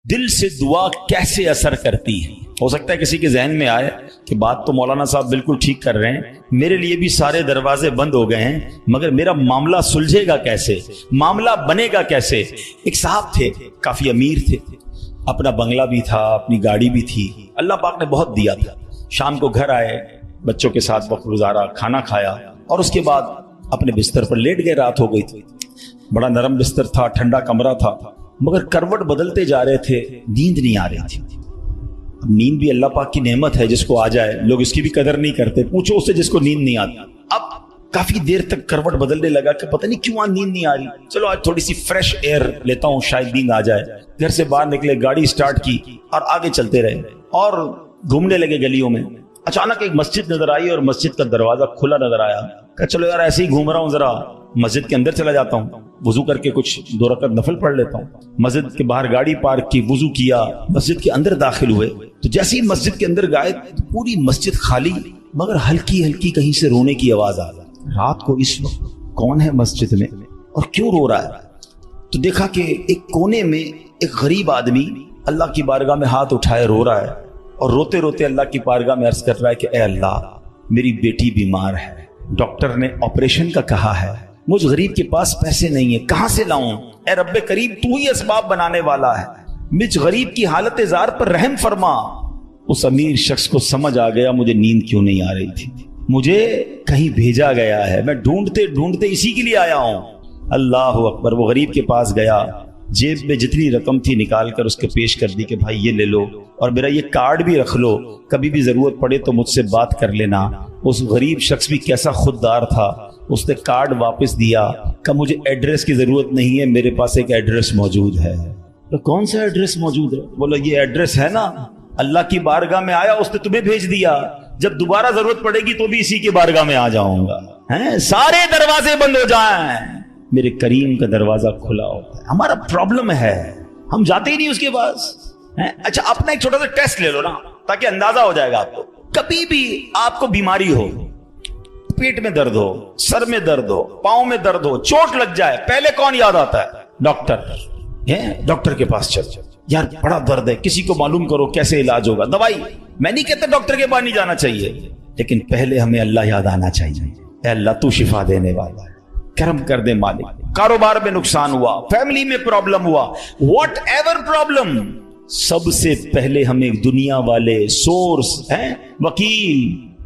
دل سے دعا کیسے اثر کرتی ہے؟ ہو سکتا ہے کسی کے ذہن میں آئے کہ بات تو مولانا صاحب بالکل ٹھیک کر رہے ہیں، میرے لیے بھی سارے دروازے بند ہو گئے ہیں، مگر میرا معاملہ سلجھے گا کیسے، معاملہ بنے گا کیسے؟ ایک صاحب تھے، کافی امیر تھے، اپنا بنگلہ بھی تھا، اپنی گاڑی بھی تھی، اللہ پاک نے بہت دیا تھا۔ شام کو گھر آئے، بچوں کے ساتھ وقت گزارا، کھانا کھایا اور اس کے بعد اپنے بستر پر لیٹ گئے۔ رات ہو گئی تھی، بڑا نرم بستر تھا، ٹھنڈا کمرہ تھا، مگر کروٹ بدلتے جا رہے تھے، نیند نہیں آ رہی تھی۔ اب نیند بھی اللہ پاک کی نعمت ہے، جس کو آ جائے لوگ اس کی بھی قدر نہیں کرتے، پوچھو اس سے جس کو نیند نہیں آتی۔ اب کافی دیر تک کروٹ بدلنے لگا کہ پتہ نہیں کیوں آج نیند نہیں آ رہی، چلو آج تھوڑی سی فریش ایئر لیتا ہوں، شاید نیند آ جائے۔ گھر سے باہر نکلے، گاڑی سٹارٹ کی اور آگے چلتے رہے اور گھومنے لگے گلیوں میں۔ اچانک ایک مسجد نظر آئی اور مسجد کا دروازہ کھلا نظر آیا۔ کہا چلو یار ایسے ہی گھوم رہا ہوں، ذرا مسجد کے اندر چلا جاتا ہوں، وضو کر کے کچھ 2 رکعت نفل پڑھ لیتا ہوں۔ مسجد کے باہر گاڑی پارک کی، وضو کیا، مسجد کے اندر داخل ہوئے تو جیسے ہی مسجد کے اندر گئے پوری مسجد خالی، مگر ہلکی ہلکی کہیں سے رونے کی آواز آ گئی۔ رات کو اس وقت کون ہے مسجد میں اور کیوں رو رہا ہے؟ تو دیکھا کہ ایک کونے میں ایک غریب آدمی اللہ کی بارگاہ میں ہاتھ اٹھائے رو رہا ہے اور روتے روتے اللہ کی بارگاہ میں عرض کر رہا ہے کہ اے اللہ، میری بیٹی بیمار ہے، ڈاکٹر نے آپریشن کا کہا ہے، مجھ غریب کے پاس پیسے نہیں ہیں، کہاں سے لاؤں؟ اے رب کریم، تو ہی اسباب بنانے والا ہے، مجھ غریب کی حالت زار پر رحم فرما۔ اس امیر شخص کو سمجھ آ گیا مجھے نیند کیوں نہیں آ رہی تھی، مجھے کہیں بھیجا گیا ہے، میں ڈھونڈتے ڈھونڈتے اسی کے لیے آیا ہوں۔ اللہ اکبر۔ وہ غریب کے پاس گیا، جیب میں جتنی رقم تھی نکال کر اس کے پیش کر دی کہ بھائی یہ لے لو اور میرا یہ کارڈ بھی رکھ لو، کبھی بھی ضرورت پڑے تو مجھ سے بات کر لینا۔ اس غریب شخص بھی کیسا خوددار تھا، اس نے کارڈ واپس دیا کہ مجھے ایڈریس کی ضرورت نہیں ہے، میرے پاس ایک ایڈریس موجود ہے۔ تو کون سا ایڈریس موجود ہے؟ بولا یہ ایڈریس ہے نا، اللہ کی بارگاہ میں آیا، اس نے تمہیں بھیج دیا، جب دوبارہ ضرورت پڑے گی تو بھی اسی کی بارگاہ میں آ جاؤں گا۔ سارے دروازے بند ہو جائیں، میرے کریم کا دروازہ کھلا ہوتا ہے۔ ہمارا پرابلم ہے ہم جاتے ہی نہیں اس کے پاس۔ اچھا اپنا ایک چھوٹا سا ٹیسٹ لے لو نا، تاکہ اندازہ ہو جائے گا آپ کو۔ کبھی بھی آپ کو بیماری ہو، پیٹ میں درد ہو، سر میں درد ہو، پاؤں میں درد ہو، چوٹ لگ جائے، پہلے کون یاد آتا ہے؟ ڈاکٹر۔ ڈاکٹر کے پاس چل، یار بڑا درد ہے، کسی کو معلوم کرو کیسے علاج ہوگا، دوائی۔ میں نہیں کہتا ڈاکٹر کے پاس نہیں جانا چاہیے، لیکن پہلے ہمیں اللہ یاد آنا چاہیے۔ اے اللہ تو شفا دینے والا ہے، کرم کر دے مالک۔ کاروبار میں نقصان ہوا، فیملی میں پرابلم ہوا، واٹ ایور پرابلم، سب سے پہلے ہمیں دنیا والے، سورس ہیں، وکیل،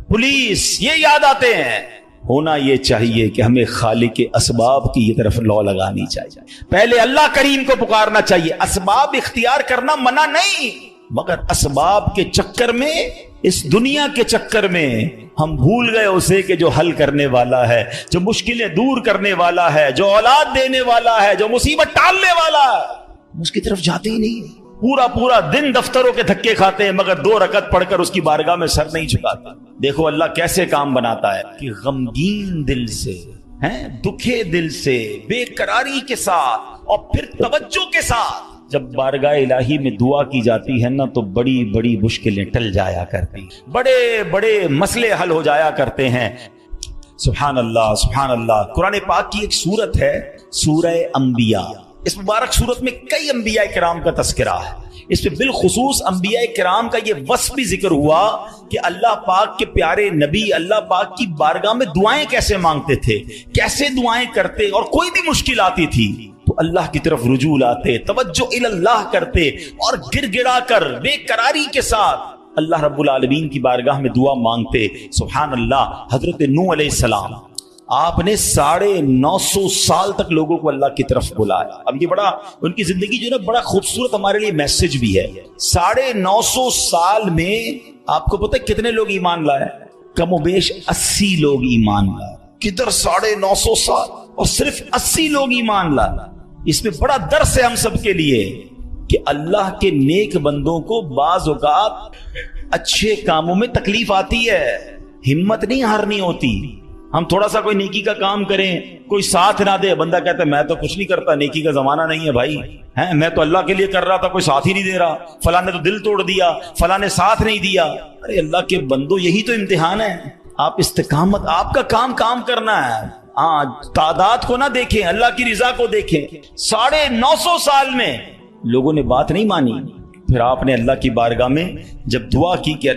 پولیس، یہ یاد آتے ہیں۔ ہونا یہ چاہیے کہ ہمیں خالق کے اسباب کی یہ طرف لو لگانی چاہیے، پہلے اللہ کریم کو پکارنا چاہیے۔ اسباب اختیار کرنا منع نہیں، مگر اسباب کے چکر میں، اس دنیا کے چکر میں ہم بھول گئے اسے کہ جو حل کرنے والا ہے، جو مشکلیں دور کرنے والا ہے، جو اولاد دینے والا ہے، جو مصیبت ٹالنے والا ہے، اس کی طرف جاتے ہی نہیں۔ پورا دن دفتروں کے دھکے کھاتے ہیں، مگر 2 رکعت پڑھ کر اس کی بارگاہ میں سر نہیں جھکاتے۔ دیکھو اللہ کیسے کام بناتا ہے کہ غمگین دل سے، دکھے دل سے، بے قراری کے ساتھ اور پھر توجہ کے ساتھ جب بارگاہ الہی میں دعا کی جاتی ہے نا، تو بڑی بڑی مشکلیں ٹل جایا کرتی، بڑے بڑے مسئلے حل ہو جایا کرتے ہیں۔ سبحان اللہ، سبحان اللہ۔ قرآن پاک کی ایک سورت ہے سورہ انبیاء، اس مبارک سورت میں کئی انبیاء کرام کا تذکرہ ہے، اس پہ بالخصوص انبیاء کرام کا یہ وصف بھی ذکر ہوا کہ اللہ پاک کے پیارے نبی اللہ پاک کی بارگاہ میں دعائیں کیسے مانگتے تھے، کیسے دعائیں کرتے، اور کوئی بھی مشکل آتی تھی تو اللہ کی طرف رجوع لاتے، توجہ اللہ کرتے اور گر گڑا کر بے قراری کے ساتھ اللہ رب العالمین کی بارگاہ میں دعا مانگتے۔ سبحان اللہ۔ حضرت نوح علیہ السلام، آپ نے 950 سال تک لوگوں کو اللہ کی طرف بلایا۔ اب یہ بڑا ان کی زندگی جو ہے نا، بڑا خوبصورت ہمارے لیے میسج بھی ہے۔ 950 سال میں آپ کو پتہ ہے کتنے لوگ ایمان لائے؟ کم و بیش 80 لوگ ایمان لائے۔ کدھر 950 سال اور صرف 80 لوگ ایمان لائے؟ اس میں بڑا درس ہے ہم سب کے لیے کہ اللہ کے نیک بندوں کو بعض اوقات اچھے کاموں میں تکلیف آتی ہے، ہمت نہیں ہارنی ہوتی۔ ہم تھوڑا سا کوئی نیکی کا کام کریں، کوئی ساتھ نہ دے، بندہ کہتا ہے میں تو کچھ نہیں کرتا، نیکی کا زمانہ نہیں ہے بھائی، میں تو اللہ کے لیے کر رہا تھا، کوئی ساتھ ہی نہیں دے رہا، فلاں نے تو دل توڑ دیا، فلاں نے ساتھ نہیں دیا۔ ارے اللہ کے بندو، یہی تو امتحان ہے۔ آپ استقامت، آپ کا کام کرنا ہے، تعداد کو نہ دیکھیں، اللہ کی رضا کو دیکھیں۔ 950 سال میں لوگوں نے بات نہیں مانی. پھر آپ نے اللہ کی بارگاہ میں جب دعا کی کہ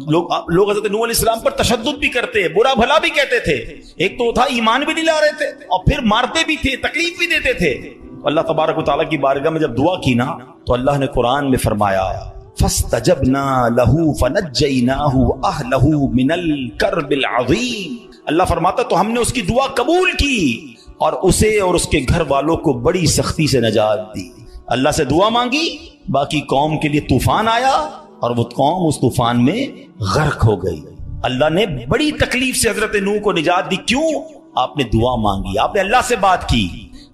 لوگ حضرت نوح علیہ السلام پر تشدد بھی کرتے, برا بھلا بھی کہتے تھے. ایک تو تھا ایمان بھی نہیں لا رہے تھے اور پھر مارتے بھی تھے, تکلیف بھی دیتے تھے. اللہ تبارک و تعالیٰ کی بارگاہ میں جب دعا کی نا تو اللہ نے قرآن میں فرمایا فَاسْتَجَبْنَا لَهُ فَنَجَّيْنَاهُ وَأَهْلَهُ مِنَ الْكَرْبِ الْعَظِيمِ. اللہ فرماتا تو ہم نے اس کی دعا قبول کی اور اسے اور اس کے گھر والوں کو بڑی سختی سے نجات دی. اللہ سے دعا مانگی, باقی قوم کے لیے طوفان آیا اور وہ قوم اس طوفان میں غرق ہو گئی. اللہ نے بڑی تکلیف سے حضرت نوح کو نجات دی. کیوں؟ آپ نے دعا مانگی, آپ نے اللہ سے بات کی.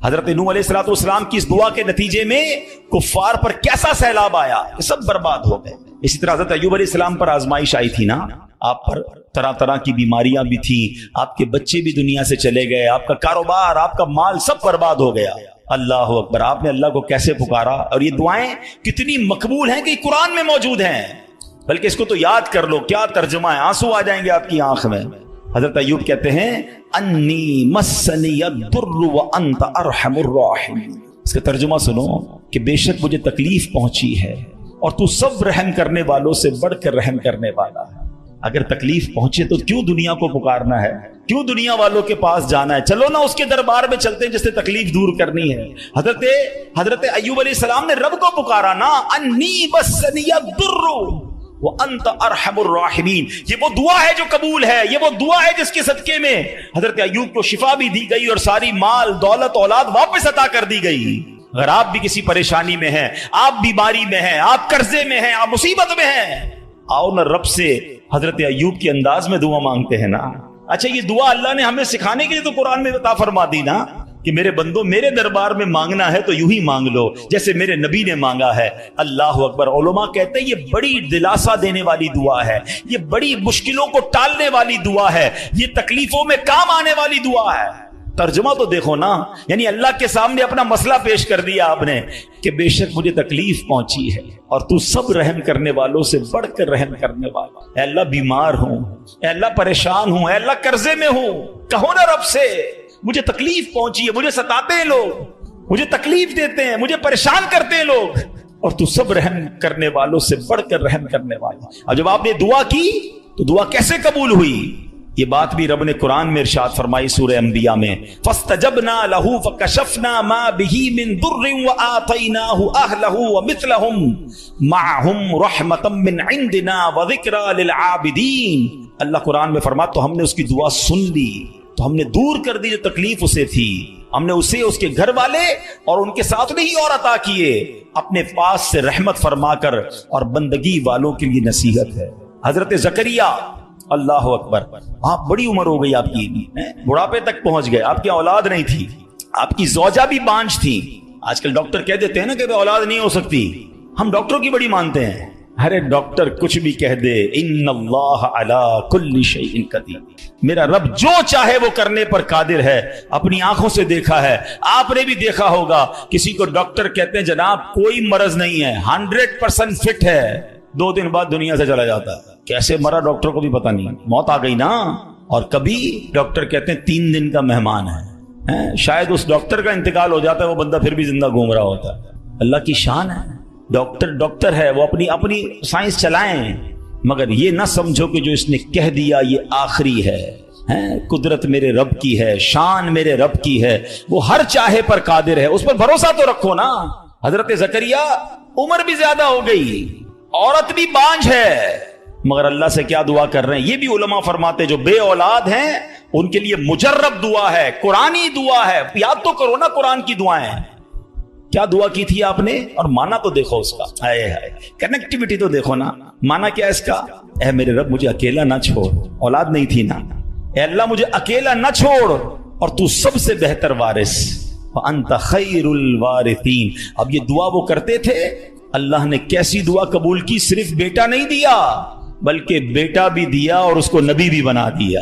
حضرت نوح علیہ السلام کی اس دعا کے نتیجے میں کفار پر کیسا سیلاب آیا, سب برباد ہو گئے. اسی طرح حضرت ایوب علیہ السلام پر آزمائش آئی تھی نا, آپ پر طرح طرح کی بیماریاں بھی تھیں, آپ کے بچے بھی دنیا سے چلے گئے, آپ کا کاروبار, آپ کا مال سب برباد ہو گیا. اللہ اکبر. آپ نے اللہ کو کیسے پکارا, اور یہ دعائیں کتنی مقبول ہیں کہ قرآن میں موجود ہیں. بلکہ اس کو تو یاد کر لو, کیا ترجمہ ہے, آنسو آ جائیں گے آپ کی آنکھ میں. حضرت ایوب کہتے ہیں انی مسنی الضر وانت ارحم الراحمین. اس کا ترجمہ سنو کہ بے شک مجھے تکلیف پہنچی ہے اور تو سب رحم کرنے والوں سے بڑھ کر رحم کرنے والا ہے. اگر تکلیف پہنچے تو کیوں دنیا کو پکارنا ہے, کیوں دنیا والوں کے پاس جانا ہے؟ چلو نا اس کے دربار میں چلتے ہیں جس سے تکلیف دور کرنی ہے. حضرت ایوب علیہ السلام نے رب کو پکارا نا, انی مسنی الضر وانت ارحم الراحمین. یہ وہ دعا ہے جو قبول ہے, یہ وہ دعا ہے جس کے صدقے میں حضرت ایوب کو شفا بھی دی گئی اور ساری مال دولت اولاد واپس عطا کر دی گئی. اگر آپ بھی کسی پریشانی میں ہیں, آپ بیماری میں ہیں, آپ قرضے میں ہیں, آپ مصیبت میں ہیں, آؤ نہ رب سے حضرت ایوب کے انداز میں دعا مانگتے ہیں نا. اچھا یہ دعا اللہ نے ہمیں سکھانے کے لیے تو قرآن میں عطا فرما دی نا کہ میرے بندو میرے دربار میں مانگنا ہے تو یوں ہی مانگ لو جیسے میرے نبی نے مانگا ہے. اللہ اکبر. علماء کہتے ہیں یہ بڑی دلاسا دینے والی دعا ہے, یہ بڑی مشکلوں کو ٹالنے والی دعا ہے, یہ تکلیفوں میں کام آنے والی دعا ہے. ترجمہ تو دیکھو نا, یعنی اللہ کے سامنے اپنا مسئلہ پیش کر دیا آپ نے کہ بے شک مجھے تکلیف پہنچی ہے اور تو سب رحم کرنے والوں سے بڑھ کر رحم کرنے والا. اے اللہ بیمار ہوں, اے اللہ پریشان ہوں, اے اللہ قرضے میں ہوں, کہو نا رب سے مجھے تکلیف پہنچی ہے, مجھے ستاتے ہیں لوگ, مجھے تکلیف دیتے ہیں, مجھے پریشان کرتے ہیں لوگ, اور تو سب رحم کرنے والوں سے بڑھ کر رحم کرنے والا. اور جب آپ نے دعا کی تو دعا کیسے قبول ہوئی؟ یہ بات بھی رب نے قرآن میں ارشاد فرمائی سورہ انبیاء میں, فَاسْتَجَبْنَا لَهُ فَكَشَفْنَا مَا بِهِ مِن ضُرٍّ وَآتَيْنَاهُ أَهْلَهُ وَمِثْلَهُمْ مَعَهُمْ رَحْمَةً مِّنْ عِنْدِنَا وَذِكْرَىٰ لِلْعَابِدِينَ. اللہ قرآن میں فرماتا تو ہم نے اس کی دعا سن لی, تو ہم نے دور کر دی جو تکلیف اسے تھی, ہم نے اسے اس کے گھر والے اور ان کے ساتھ نہیں اور عطا کیے, اپنے پاس سے رحمت فرما کر, اور بندگی والوں کے لیے نصیحت ہے. حضرت زکریا, اللہ اکبر, آپ بڑی عمر ہو گئی, آپ کی بڑھاپے تک پہنچ گئے, آپ کی اولاد نہیں تھی, آپ کی زوجہ بھی بانجھ تھی. آج کل ڈاکٹر کہہ دیتے ہیں نا کہ اولاد نہیں ہو سکتی, ہم ڈاکٹروں کی بڑی مانتے ہیں. ارے ڈاکٹر کچھ بھی کہہ دے, ان اللہ علی کل شیء قدیر, میرا رب جو چاہے وہ کرنے پر قادر ہے. اپنی آنکھوں سے دیکھا ہے, آپ نے بھی دیکھا ہوگا, کسی کو ڈاکٹر کہتے ہیں جناب کوئی مرض نہیں ہے, 100% فٹ ہے, 2 دن بعد دنیا سے چلا جاتا ہے. کیسے مرا ڈاکٹر کو بھی پتہ نہیں, موت آ گئی نا. اور کبھی ڈاکٹر کہتے ہیں 3 دن کا مہمان ہے, شاید اس ڈاکٹر کا انتقال ہو جاتا ہے, وہ بندہ پھر بھی زندہ گھوم رہا ہوتا ہے. اللہ کی شان ہے, ڈاکٹر ہے, وہ اپنی سائنس چلائیں, مگر یہ نہ سمجھو کہ جو اس نے کہہ دیا یہ آخری ہے. قدرت میرے رب کی ہے, شان میرے رب کی ہے, وہ ہر چاہے پر قادر ہے, اس پر بھروسہ تو رکھو نا. حضرت زکریا عمر بھی زیادہ ہو گئی, عورت بھی بانجھ ہے, مگر اللہ سے کیا دعا کر رہے ہیں؟ یہ بھی علماء فرماتے جو بے اولاد ہیں ان کے لیے مجرب دعا ہے, قرآنی دعا ہے. یاد تو کرو نا قرآن کی دعائیں, کیا دعا کی تھی آپ نے, اور مانا تو دیکھو اس کا, کنیکٹیوٹی تو دیکھو نا. مانا کیا اس کا, اے میرے رب مجھے اکیلا نہ چھوڑ, اولاد نہیں تھی نا, اے اللہ مجھے اکیلا نہ چھوڑ, اور تو سب سے بہتر وارث, وانت خیر الوارثین. اب یہ دعا وہ کرتے تھے, اللہ نے کیسی دعا قبول کی, صرف بیٹا نہیں دیا بلکہ بیٹا بھی دیا اور اس کو نبی بھی بنا دیا.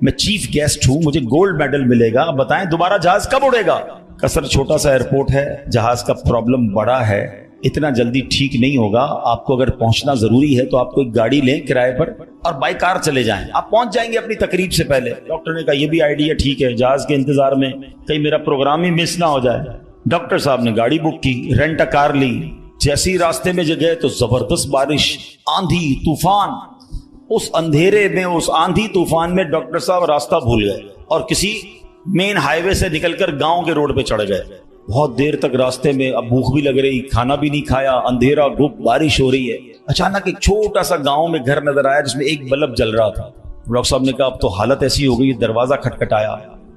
میں چیف گیسٹ ہوں, مجھے گولڈ میڈل ملے گا, بتائیں دوبارہ جہاز کب اڑے گا؟ قصر چھوٹا سا ایئرپورٹ ہے, جہاز کا پرابلم بڑا ہے, اتنا جلدی ٹھیک نہیں ہوگا. آپ کو اگر پہنچنا ضروری ہے تو آپ کو ایک گاڑی لیں کرائے پر اور بائی کار چلے جائیں, آپ پہنچ جائیں گے اپنی تقریب سے پہلے. ڈاکٹر نے کہا یہ بھی آئیڈیا ٹھیک ہے, جہاز کے انتظار میں کہیں میرا پروگرام ہی مس نہ ہو جائے. ڈاکٹر صاحب نے گاڑی بک کی, رینٹ اے کار لی. جیسے ہی راستے میں گئے تو زبردست بارش, آندھی طوفان. اس اندھیرے میں, اس آندھی طوفان میں ڈاکٹر صاحب راستہ بھول گئے اور کسی مین ہائی وے سے نکل کر گاؤں کے روڈ پہ چڑھ گئے. بہت دیر تک راستے میں, اب بھوک بھی لگ رہی, کھانا بھی نہیں کھایا, اندھیرا گھپ, بارش ہو رہی ہے. اچانک ایک چھوٹا سا گاؤں میں گھر نظر آیا جس میں ایک بلب جل رہا تھا. ڈاکٹر صاحب نے کہا اب تو حالت ایسی ہو گئی, دروازہ کھٹکھٹایا.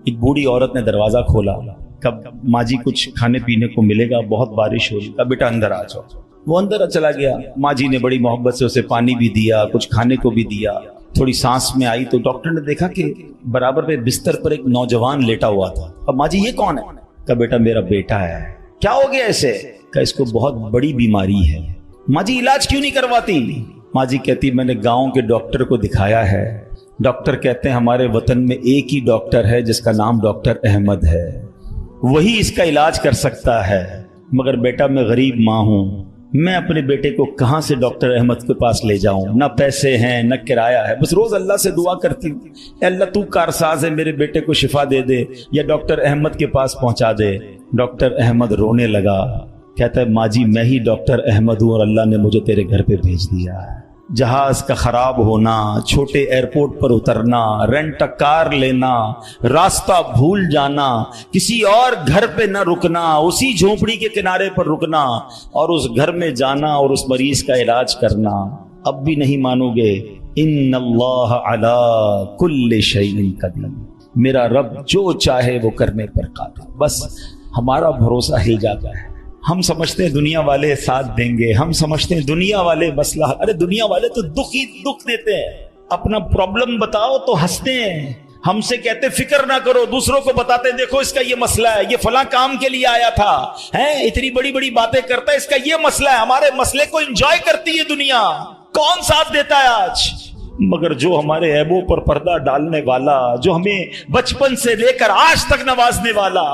ایک بوڑھی عورت نے دروازہ کھولا. کب ماں جی کچھ کھانے پینے کو ملے گا, بہت بارش ہو رہی. کہا بیٹا اندر آ جاؤ. وہ اندر چلا گیا. ماں جی نے بڑی محبت سے اسے پانی بھی دیا, کچھ کھانے کو بھی دیا. تھوڑی سانس میں آئی تو ڈاکٹر نے دیکھا کہ برابر پہ بستر پر ایک نوجوان لیٹا ہوا تھا. اب ماں جی یہ کون ہے؟ کہا بیٹا میرا بیٹا ہے. کیا ہو گیا اسے؟ کہا اس کو بہت بڑی بیماری ہے. ماں جی علاج کیوں نہیں کرواتی؟ ماں جی کہتی میں نے گاؤں کے ڈاکٹر کو دکھایا ہے. ڈاکٹر کہتے ہیں ہمارے وطن میں ایک ہی ڈاکٹر ہے جس کا نام ڈاکٹر احمد ہے, وہی اس کا علاج کر سکتا ہے. مگر بیٹا میں غریب ماں ہوں, میں اپنے بیٹے کو کہاں سے ڈاکٹر احمد کے پاس لے جاؤں؟ نہ پیسے ہیں نہ کرایہ ہے. بس روز اللہ سے دعا کرتی ہوں, اے اللہ تو کارساز ہے, میرے بیٹے کو شفا دے دے یا ڈاکٹر احمد کے پاس پہنچا دے. ڈاکٹر احمد رونے لگا. کہتا ہے ماں جی میں ہی ڈاکٹر احمد ہوں اور اللہ نے مجھے تیرے گھر پہ بھیج دیا ہے. جہاز کا خراب ہونا, چھوٹے ایئرپورٹ پر اترنا, رینٹ کار لینا, راستہ بھول جانا, کسی اور گھر پہ نہ رکنا, اسی جھونپڑی کے کنارے پر رکنا اور اس گھر میں جانا اور اس مریض کا علاج کرنا. اب بھی نہیں مانو گے, ان اللہ علی کل شیء قدیر, میرا رب جو چاہے وہ کرنے پر قادر. بس ہمارا بھروسہ ہل جاتا ہے. ہم سمجھتے ہیں دنیا والے ساتھ دیں گے, ہم سمجھتے ہیں دنیا والے مسئلہ, ارے دنیا والے تو دکھ ہی دکھ دیتے ہیں. اپنا پرابلم بتاؤ تو ہنستے ہیں, ہم سے کہتے فکر نہ کرو, دوسروں کو بتاتے ہیں دیکھو اس کا یہ مسئلہ ہے, یہ فلاں کام کے لیے آیا تھا, اتنی بڑی بڑی باتیں کرتا ہے, اس کا یہ مسئلہ ہے. ہمارے مسئلے کو انجوائے کرتی ہے دنیا, کون ساتھ دیتا ہے آج؟ مگر جو ہمارے عیبوں پر پردہ ڈالنے والا, جو ہمیں بچپن سے لے کر آج تک نوازنے والا,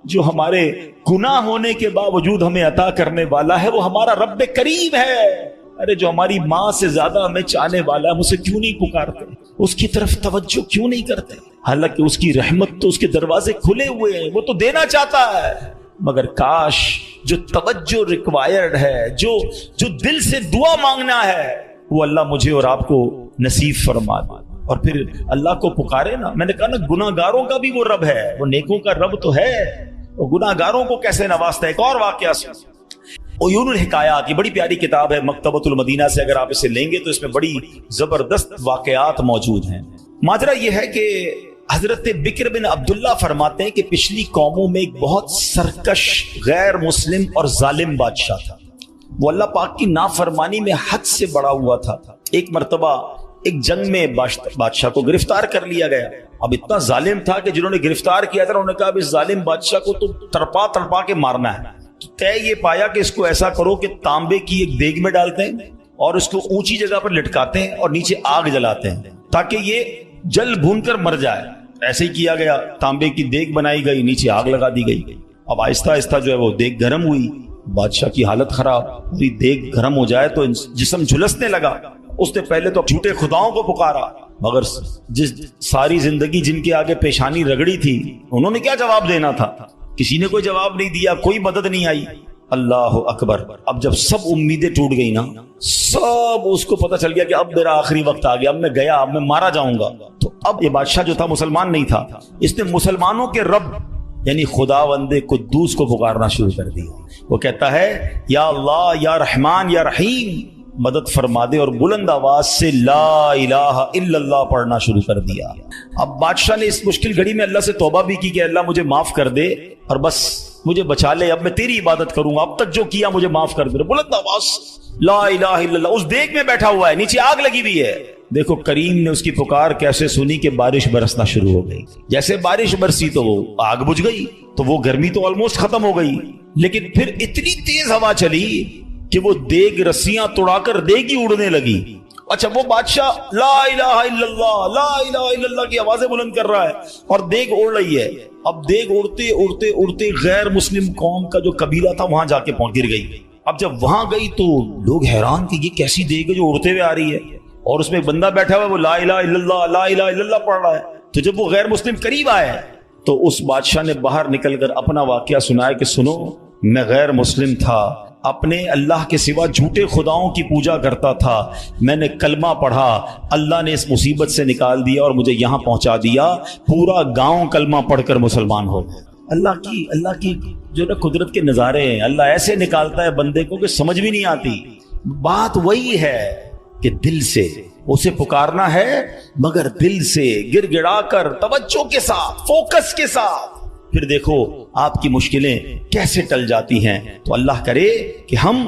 جو ہمارے گناہ ہونے کے باوجود ہمیں عطا کرنے والا ہے, وہ ہمارا رب کریم ہے. ارے جو ہماری ماں سے زیادہ ہمیں چاہنے والا ہے, اسے کیوں نہیں پکارتے, اس کی طرف توجہ کیوں نہیں کرتے؟ حالانکہ اس کی رحمت تو اس کے دروازے کھلے ہوئے ہیں, وہ تو دینا چاہتا ہے. مگر کاش جو توجہ ریکوائرڈ ہے, جو دل سے دعا مانگنا ہے, وہ اللہ مجھے اور آپ کو نصیب فرما دے. اور پھر اللہ کو پکارے نا. میں نے کہا نا گناہ گاروں کا بھی وہ رب ہے, وہ نیکوں کا رب تو ہے, وہ گناہ گاروں کو کیسے نوازتا ہے. ایک اور واقعہ سن, عیون الحکایات, یہ بڑی پیاری کتاب ہے مکتبۃ المدینہ سے, اگر آپ اسے لیں گے تو اس میں بڑی زبردست واقعات موجود ہیں. ماجرا یہ ہے کہ حضرت بکر بن عبداللہ فرماتے ہیں کہ پچھلی قوموں میں ایک بہت سرکش, غیر مسلم اور ظالم بادشاہ تھا. وہ اللہ پاک کی نافرمانی میں حد سے بڑا ہوا تھا. ایک مرتبہ ایک جنگ میں بادشاہ کو گرفتار کر لیا گیا. اب اتنا ظالم تھا کہ جنہوں نے گرفتار کیا تھا انہوں نے کہا اب اس ظالم بادشاہ کو تو تڑپا تڑپا کے مارنا ہے. طے یہ پایا کہ اس کو ایسا کرو کہ تانبے کی ایک دیگ میں ڈالتے ہیں اور اس کو اونچی جگہ پر لٹکاتے ہیں اور نیچے آگ جلاتے ہیں تاکہ یہ جل بھون کر مر جائے. ایسے ہی کیا گیا, تانبے کی دیگ بنائی گئی, نیچے آگ لگا دی گئی. اب آہستہ آہستہ جو ہے وہ دیگ گرم ہوئی, بادشاہ کی حالت خراب, پوری دیگ گرم ہو جائے تو جسم جھلسنے لگا. اس نے پہلے تو جھوٹے خداؤں کو پکارا, مگر جس ساری زندگی جن کے آگے پیشانی رگڑی تھی انہوں نے کیا جواب دینا تھا؟ کسی نے کوئی جواب نہیں دیا, کوئی مدد نہیں آئی. اللہ اکبر. اب جب سب امیدیں ٹوٹ گئی نا, سب اس کو پتہ چل گیا کہ اب میرا آخری وقت آ گیا, اب میں گیا, اب میں مارا جاؤں گا. تو اب یہ بادشاہ جو تھا مسلمان نہیں تھا, اس نے مسلمانوں کے رب یعنی خداوند قدوس کو پکارنا شروع کر دیا. وہ کہتا ہے یا اللہ, یا رحمان, یا رحیم, مدد فرما دے, اور بلند آواز سے لا الہ الا اللہ پڑھنا شروع کر دیا. اب بادشاہ نے اس مشکل گھڑی میں اللہ سے توبہ بھی کی کہ اللہ مجھے معاف کر دے اور بس مجھے بچا لے, اب میں تیری عبادت کروں گا, اب تک جو کیا مجھے معاف کر دے. بلند آواز لا الہ الا اللہ. اس دیگ میں بیٹھا ہوا ہے, نیچے آگ لگی ہوئی ہے. دیکھو کریم نے اس کی پکار کیسے سنی کہ بارش برسنا شروع ہو گئی. جیسے بارش برسی تو وہ آگ بجھ گئی, تو وہ گرمی تو آلموسٹ ختم ہو گئی. لیکن پھر اتنی تیز ہوا چلی کہ وہ دیگ رسیاں توڑا کر دیگ ہی اڑنے لگی اچھا وہ بادشاہ لا الہ الا اللہ لا الہ الا اللہ کی آوازیں بلند کر رہا ہے اور دیگ اڑ رہی ہے. اب دیگ اڑتے اڑتے اڑتے غیر مسلم قوم کا جو قبیلہ تھا وہاں جا کے پہنچ گر گئی. اب جب وہاں گئی تو لوگ حیران کہ یہ کیسی دیگ ہے جو اڑتے ہوئے آ رہی ہے اور اس میں ایک بندہ بیٹھا ہوا ہے وہ لا الہ الا اللہ لا الہ الا اللہ پڑھ رہا ہے. تو جب وہ غیر مسلم قریب آئے تو اس بادشاہ نے باہر نکل کر اپنا واقعہ سنایا کہ سنو میں غیر مسلم تھا, اپنے اللہ کے سوا جھوٹے خداؤں کی پوجا کرتا تھا, میں نے کلمہ پڑھا, اللہ نے اس مصیبت سے نکال دیا اور مجھے یہاں پہنچا دیا, پورا گاؤں کلمہ پڑھ کر مسلمان ہو گیا. اللہ کی جو نا قدرت کے نظارے ہیں, اللہ ایسے نکالتا ہے بندے کو کہ سمجھ بھی نہیں آتی. بات وہی ہے کہ دل سے اسے پکارنا ہے, مگر دل سے گر گڑا کر توجہ کے ساتھ فوکس کے ساتھ, پھر دیکھو آپ کی مشکلیں کیسے ٹل جاتی ہیں. تو اللہ کرے کہ ہم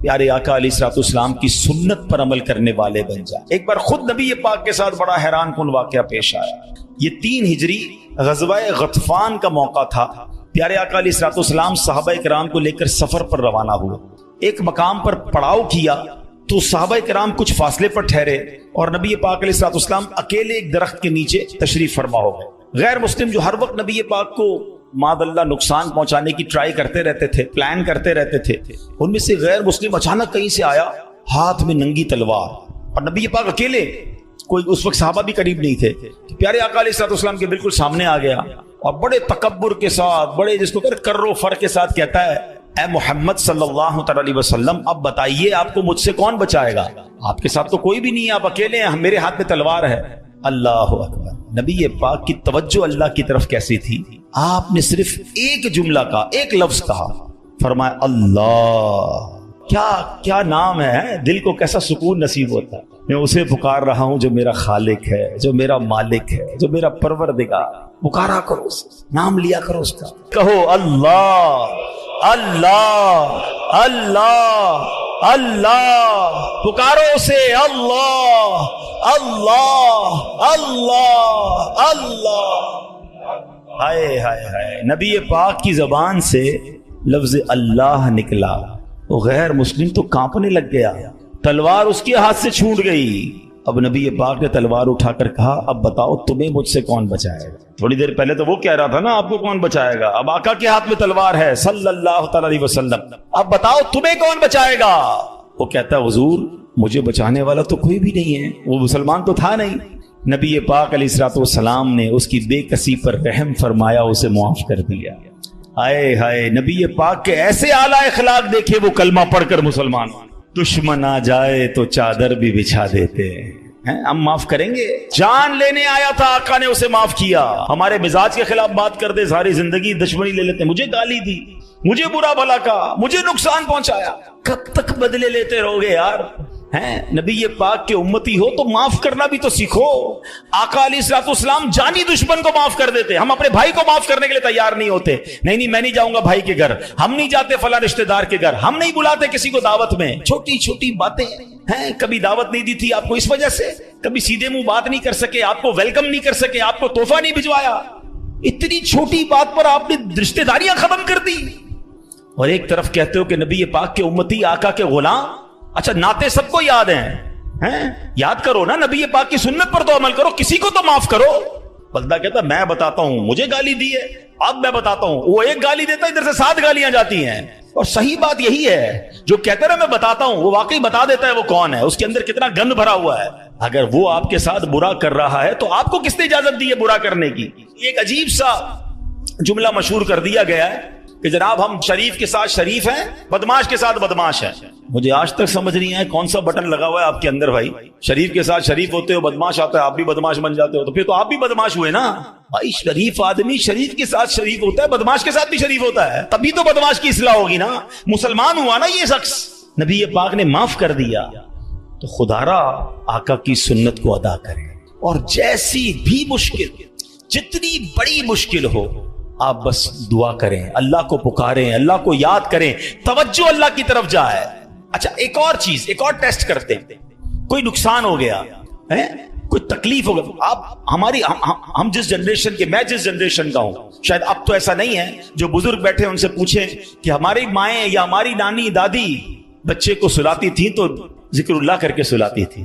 پیارے آقا علیہ الصلوۃ والسلام کی سنت پر عمل کرنے والے بن جائیں. ایک بار خود نبی پاک کے ساتھ بڑا حیران کن واقعہ پیش آیا. یہ 3 ہجری غزوہ غطفان کا موقع تھا. پیارے آقا علیہ الصلوۃ والسلام صحابہ کرام کو لے کر سفر پر روانہ ہوئے. ایک مقام پر پڑاؤ کیا تو صحابہ کرام کچھ فاصلے پر ٹھہرے اور نبی پاک علیہ الصلوۃ والسلام اکیلے ایک درخت کے نیچے تشریف فرما ہو گئے. غیر مسلم جو ہر وقت نبی پاک کو معاذ اللہ نقصان پہنچانے کی ٹرائی کرتے رہتے تھے, پلان کرتے رہتے تھے, ان میں سے غیر مسلم اچانک کہیں سے آیا ہاتھ میں ننگی تلوار, اور نبی پاک اکیلے, کوئی اس وقت صحابہ بھی قریب نہیں تھے. پیارے آقا علیہ الصلوۃ والسلام کے بالکل سامنے آ گیا اور بڑے تکبر کے ساتھ, بڑے جس کو کر و فر کے ساتھ کہتا ہے اے محمد صلی اللہ علیہ وسلم اب بتائیے آپ کو مجھ سے کون بچائے گا, آپ کے ساتھ تو کوئی بھی نہیں ہے, آپ اکیلے ہیں, میرے ہاتھ میں تلوار ہے. اللہ اکبر. نبی پاک کی توجہ اللہ کی طرف کیسی تھی, آپ نے صرف ایک جملہ کا, ایک لفظ کہا, فرمایا اللہ. کیا نام ہے, دل کو کیسا سکون نصیب ہوتا ہے. میں اسے پکار رہا ہوں جو میرا خالق ہے, جو میرا مالک ہے, جو میرا پروردگار. پکارا کرو, نام لیا کرو اس کا, کہو اللہ اللہ اللہ اللہ, پکارو اسے اللہ اللہ اللہ اللہ. ہائے ہائے ہائے, نبی پاک کی زبان سے لفظ اللہ نکلا, وہ غیر مسلم تو کانپنے لگ گیا, تلوار اس کے ہاتھ سے چھوٹ گئی. اب نبی پاک نے تلوار اٹھا کر کہا اب بتاؤ تمہیں مجھ سے کون بچائے گا. تھوڑی دیر پہلے تو وہ کہہ رہا تھا نا آپ کو کون بچائے گا, اب آقا کے ہاتھ میں تلوار ہے صلی اللہ تعالی علیہ وسلم, اب بتاؤ تمہیں کون بچائے گا. وہ کہتا ہے حضور مجھے بچانے والا تو کوئی بھی نہیں ہے, وہ مسلمان تو تھا نہیں. نبی پاک علیہ الصلوۃ والسلام نے اس کی بے کسی پر رحم فرمایا, اسے معاف کر دیا. ہائے ہائے, نبی پاک کے ایسے اعلی اخلاق دیکھے, وہ کلمہ پڑھ کر مسلمان. دشمن آ جائے تو چادر بھی بچھا دیتے ہیں, ہم معاف کریں گے. جان لینے آیا تھا آقا نے اسے معاف کیا. ہمارے مزاج کے خلاف بات کر دے ساری زندگی دشمنی لے لیتے, مجھے گالی دی, مجھے برا بھلا کہا, مجھے نقصان پہنچایا. کب تک بدلے لیتے رہو گے یار. نبی پاک کے امتی ہو تو معاف کرنا بھی تو سیکھو. آقا علیہ الصلوۃ والسلام جانی دشمن کو معاف کر دیتے, ہم اپنے بھائی کو معاف کرنے کے لیے تیار نہیں ہوتے. نہیں میں نہیں جاؤں گا بھائی کے گھر, ہم نہیں جاتے فلاں رشتہ دار کے گھر, ہم نہیں بلاتے کسی کو دعوت میں. چھوٹی چھوٹی باتیں ہیں, کبھی دعوت نہیں دی تھی آپ کو اس وجہ سے, کبھی سیدھے منہ بات نہیں کر سکے, آپ کو ویلکم نہیں کر سکے, آپ کو تحفہ نہیں بھجوایا, اتنی چھوٹی بات پر آپ نے رشتہ داریاں ختم کر دی. اور ایک طرف کہتے ہو کہ نبی پاک کے امتی آقا کے غلام. اچھا نعتیں سب کو یاد ہیں, یاد کرو نا, نبی پاک کی سنت پر تو عمل کرو, کسی کو تو معاف کرو. بندہ کہتا میں بتاتا ہوں, مجھے گالی دی ہے, اب میں بتاتا ہوں. وہ ایک گالی دیتا ہے, ادھر سے 7 گالیاں جاتی ہیں. اور صحیح بات یہی ہے, جو کہتا ہے میں بتاتا ہوں, وہ واقعی بتا دیتا ہے وہ کون ہے, اس کے اندر کتنا گند بھرا ہوا ہے. اگر وہ آپ کے ساتھ برا کر رہا ہے تو آپ کو کس نے اجازت دی ہے برا کرنے کی. ایک عجیب سا جملہ مشہور کر دیا گیا ہے کہ جناب ہم شریف کے ساتھ شریف ہیں, بدماش کے ساتھ بدماش ہیں. مجھے آج تک سمجھ نہیں آیا کون سا بٹن لگا ہوا ہے آپ کے اندر بھائی. شریف کے ساتھ شریف ہوتے ہو, بدماش آتا ہے, آپ بھی بدماش بن جاتے ہو, تو پھر تو آپ بھی بدماش ہوئے نا بھائی. شریف آدمی شریف کے ساتھ شریف ہوتا ہے, بدماش کے ساتھ بھی شریف ہوتا ہے, تبھی تو بدماش کی اصلاح ہوگی نا. مسلمان ہوا نا یہ شخص, نبی پاک نے معاف کر دیا. تو خدا را آقا کی سنت کو ادا کریں, اور جیسی بھی مشکل, جتنی بڑی مشکل ہو, آپ بس دعا کریں, اللہ کو پکاریں, اللہ کو یاد کریں, توجہ اللہ کی طرف جائے. اچھا ایک اور چیز, ایک اور ٹیسٹ کرتے ہیں. کوئی نقصان ہو گیا, کوئی تکلیف ہو گیا, آپ ہماری ہم جس جنریشن کے, میں جس جنریشن کا ہوں, شاید اب تو ایسا نہیں ہے, جو بزرگ بیٹھے ان سے پوچھیں کہ ہماری مائیں یا ہماری نانی دادی بچے کو سلاتی تھی تو ذکر اللہ کر کے سلاتی تھی.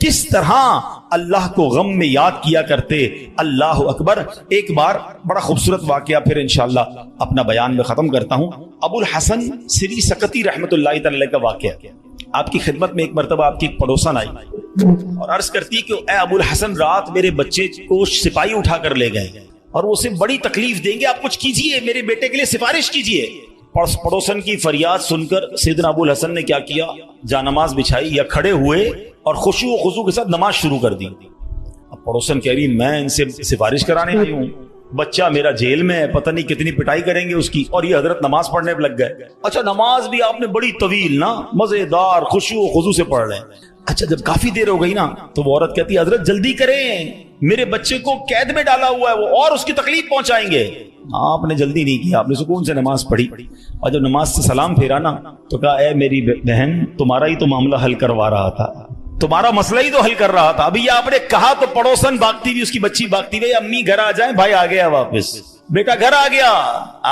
کس طرح اللہ کو غم میں یاد کیا کرتے. اللہ اکبر. ایک بار بڑا خوبصورت واقعہ پھر انشاءاللہ اپنا بیان میں ختم کرتا ہوں. ابو الحسن سری سکتی رحمت اللہ تعالی کا واقعہ. آپ کی خدمت میں ایک مرتبہ آپ کی ایک پڑوسن آئی اور عرض کرتی کہ اے ابو الحسن رات میرے بچے کو سپاہی اٹھا کر لے گئے اور وہ اسے بڑی تکلیف دیں گے, آپ کچھ کیجئے, میرے بیٹے کے لیے سفارش کیجئے. پڑوسن کی فریاد سن کر سیدنا ابو الحسن نے کیا کیا, جانماز بچھائی یا کھڑے ہوئے اور خشوع و خضوع کے ساتھ نماز شروع کر دی. اب پڑوسن کہہ رہی میں ان سے سفارش کرانے آئی ہوں, بچہ میرا جیل میں ہے, پتہ نہیں کتنی پٹائی کریں گے اس کی, اور یہ حضرت نماز پڑھنے پہ لگ گئے. اچھا نماز بھی آپ نے بڑی طویل نا مزیدار خشوع و خضوع سے پڑھ رہے ہیں. اچھا جب کافی دیر ہو گئی نا تو وہ عورت کہتی حضرت جلدی کریں, میرے بچے کو قید میں ڈالا ہوا ہے وہ, اور اس کی تکلیف پہنچائیں گے. آپ نے جلدی نہیں کیا, آپ نے سکون سے نماز پڑھی اور جب نماز سے سلام پھیرا نا تو کہا اے میری بہن تمہارا ہی تو معاملہ حل کروا رہا تھا, تمہارا مسئلہ ہی تو حل کر رہا تھا. ابھی آپ نے کہا تو پڑوسن بھاگتی ہوئی, اس کی بچی بھاگتی ہوئی, امی گھر آ جائیں, بھائی آ گیا واپس, بیٹا گھر آ گیا.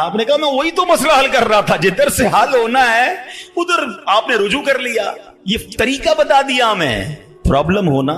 آپ نے کہا میں وہی تو مسئلہ حل کر رہا تھا, جدھر سے حل ہونا ہے ادھر آپ نے رجوع کر لیا. یہ طریقہ بتا دیا ہمیں. پرابلم ہونا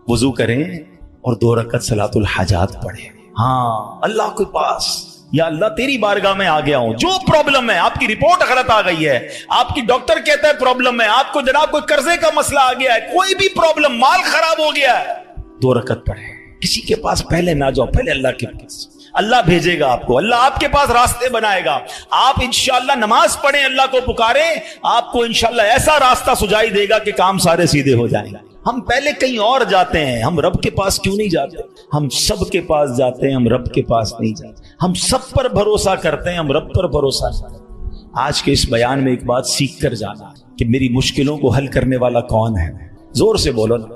وضو کریں اور 2 رکعت صلاۃ الحاجات پڑھیں. ہاں اللہ کے پاس, یا اللہ تیری بارگاہ میں آ گیا ہوں, جو پرابلم ہے, آپ کی رپورٹ غلط آ گئی ہے, آپ کی ڈاکٹر کہتا ہے پرابلم ہے, آپ کو جناب کوئی قرضے کا مسئلہ آ گیا ہے, کوئی بھی پرابلم, مال خراب ہو گیا ہے, 2 رکعت پڑھیں. کسی کے پاس پہلے نہ جاؤ, پہلے اللہ کے پاس. اللہ بھیجے گا آپ کو, اللہ آپ کے پاس راستے بنائے گا. آپ انشاءاللہ نماز پڑھیں, اللہ کو پکاریں, آپ کو انشاءاللہ ایسا راستہ سجائی دے گا کہ کام سارے سیدھے ہو جائیں گے. ہم پہلے کہیں اور جاتے ہیں, ہم رب کے پاس کیوں نہیں جاتے؟ ہم سب کے پاس جاتے ہیں, ہم رب کے پاس نہیں جاتے. ہم سب پر بھروسہ کرتے ہیں, ہم رب پر بھروسہ نہیں کرتے. آج کے اس بیان میں ایک بات سیکھ کر جانا کہ میری مشکلوں کو حل کرنے والا کون ہے. زور سے بولو نا,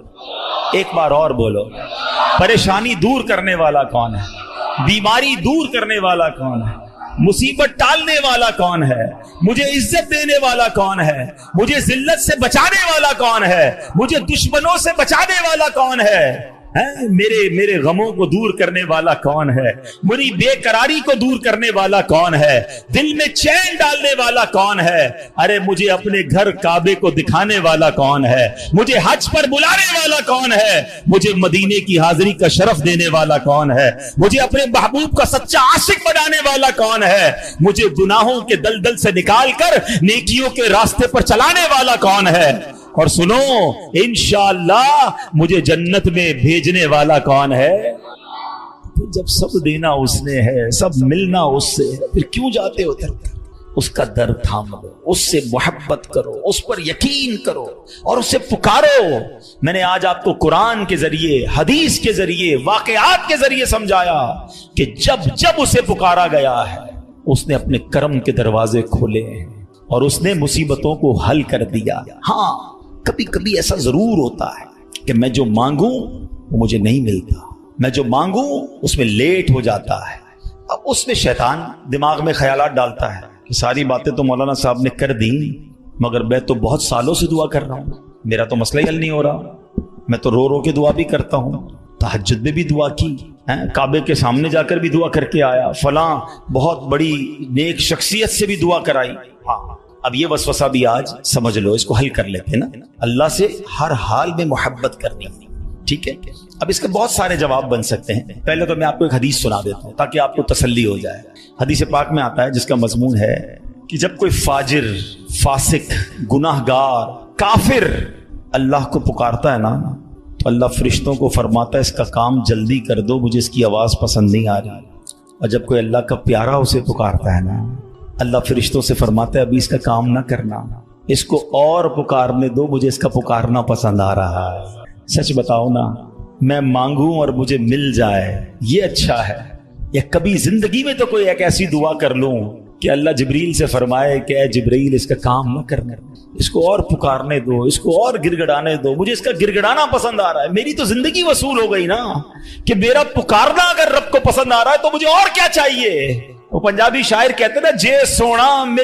ایک بار اور بولو. پریشانی دور کرنے والا کون ہے؟ بیماری دور کرنے والا کون ہے؟ مصیبت ٹالنے والا کون ہے؟ مجھے عزت دینے والا کون ہے؟ مجھے ذلت سے بچانے والا کون ہے؟ مجھے دشمنوں سے بچانے والا کون ہے؟ میرے غموں کو دور کرنے والا کون ہے؟ میری بے قراری کو دور کرنے والا کون ہے؟ دل میں چین ڈالنے والا کون ہے؟ ارے مجھے اپنے گھر کعبے کو دکھانے والا کون ہے؟ مجھے حج پر بلانے والا کون ہے؟ مجھے مدینے کی حاضری کا شرف دینے والا کون ہے؟ مجھے اپنے محبوب کا سچا عاشق بنانے والا کون ہے؟ مجھے گناہوں کے دلدل سے نکال کر نیکیوں کے راستے پر چلانے والا کون ہے؟ اور سنو انشاءاللہ مجھے جنت میں بھیجنے والا کون ہے؟ جب سب دینا اس نے ہے, سب ملنا اس سے ہے, پھر کیوں جاتے ہو تر؟ اس کا در تھام لو, اس سے محبت کرو, اس پر یقین کرو اور اسے پکارو. میں نے آج آپ کو قرآن کے ذریعے, حدیث کے ذریعے, واقعات کے ذریعے سمجھایا کہ جب اسے پکارا گیا ہے اس نے اپنے کرم کے دروازے کھولے ہیں اور اس نے مصیبتوں کو حل کر دیا. ہاں کبھی کبھی ایسا ضرور ہوتا ہے کہ میں جو مانگوں وہ مجھے نہیں ملتا, میں جو مانگوں اس میں لیٹ ہو جاتا ہے. اب اس میں شیطان دماغ میں خیالات ڈالتا ہے کہ ساری باتیں تو مولانا صاحب نے کر دی, مگر میں تو بہت سالوں سے دعا کر رہا ہوں, میرا تو مسئلہ ہی حل نہیں ہو رہا. میں تو رو کے دعا بھی کرتا ہوں, تہجد میں بھی دعا کی, کعبے کے سامنے جا کر بھی دعا کر کے آیا, فلاں بہت بڑی نیک شخصیت سے بھی دعا کرائی. ہاں اب یہ وسوسہ بھی آج سمجھ لو, اس کو حل کر لیتے نا. اللہ سے ہر حال میں محبت کرنی, ٹھیک ہے. اب اس کے بہت سارے جواب بن سکتے ہیں. پہلے تو میں آپ کو ایک حدیث سنا دیتا ہوں تاکہ آپ کو تسلی ہو جائے. حدیث پاک میں آتا ہے جس کا مضمون ہے کہ جب کوئی فاجر, فاسق, گناہگار, کافر اللہ کو پکارتا ہے نا تو اللہ فرشتوں کو فرماتا ہے اس کا کام جلدی کر دو, مجھے اس کی آواز پسند نہیں آ رہی. اور جب کوئی اللہ کا پیارا اسے پکارتا ہے نا, اللہ فرشتوں سے فرماتا ہے ابھی اس کا کام نہ کرنا, اس کو اور پکارنے دو, مجھے اس کا پکارنا پسند آ رہا ہے. سچ بتاؤ نا, میں مانگوں اور مجھے مل جائے یہ اچھا ہے, یا کبھی زندگی میں تو کوئی ایک ایسی دعا کر لوں کہ اللہ جبریل سے فرمائے کہ اے جبریل اس کا کام نہ کرنا, اس کو اور پکارنے دو, اس کو اور گڑگڑانے دو, مجھے اس کا گڑگڑانا پسند آ رہا ہے. میری تو زندگی وصول ہو گئی نا کہ میرا پکارنا اگر رب کو پسند آ رہا ہے تو مجھے اور کیا چاہیے. وہ پنجابی شاعر کہتے نا, جے سونا میرے